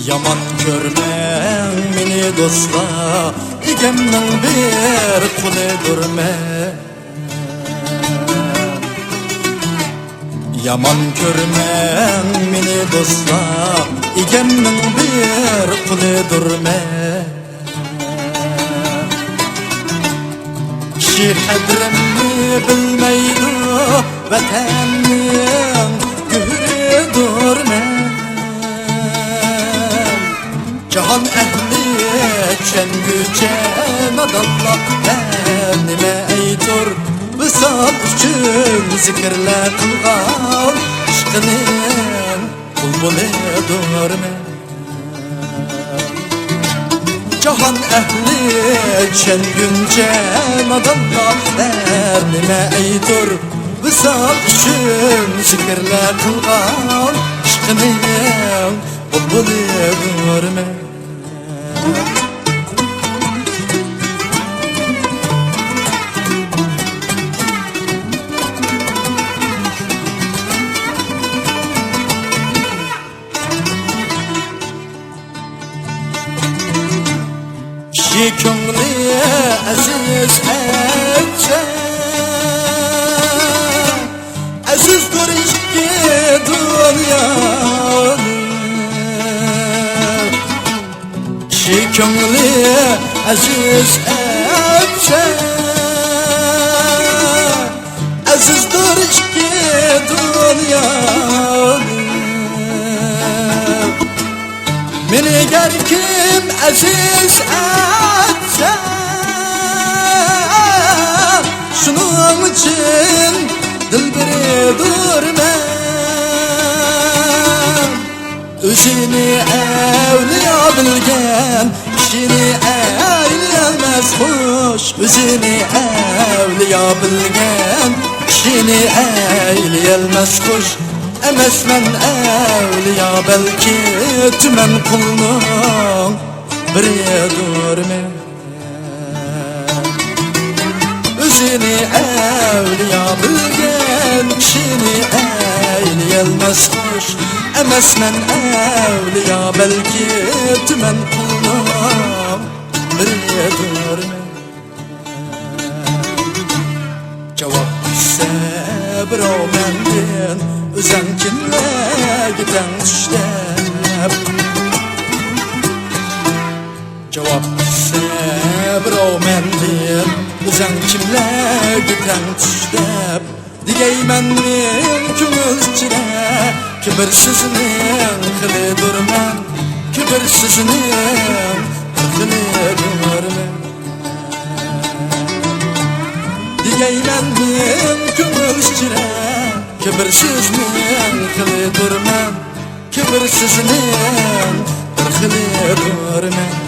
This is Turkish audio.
Yaman görmän meni dostlar, egemden bir kuledir men. Yaman görmän meni dostlar, egemden bir kuledir men. Kişi kadrimni bilmeydi, vatanning gühridir men. Cahan ehli çengüce nadallah nime eytur, visal üçün zikirler kılgan aşkının bulbuludur men. Cahan ehli çengüce nadallah nime eytur, visal üçün zikirler kılgan aşkının bulbuludur men. Kişi köngli aziz etçe, azizdir iki dünyanın. Kişi köngli aziz etçe, azizdir iki dünyanın. Meni ger kim aziz etse, şunun için dilbiridir men. Özünü evliya bilgen kişini eyleyemez hoş. Özünü evliya bilgen kişini eyleyemez hoş. Emesmen evliya belki tümen kulunun biridir men. Özünü evliya bilgen kişini eyleyemez hoş. Emesmen evliya belki tümen kulunun biridir men. Cevap ise birov mendin özen kimle giden düşlep. Cevap ise birov mendin özen kimle giden düşlep. Digeymennin köngül içine kibirsizning hilidir men. Kibirsizning hilidir men. Digeymennin köngül içine kibirsizning hilidir men. Kibirsizning hilidir men.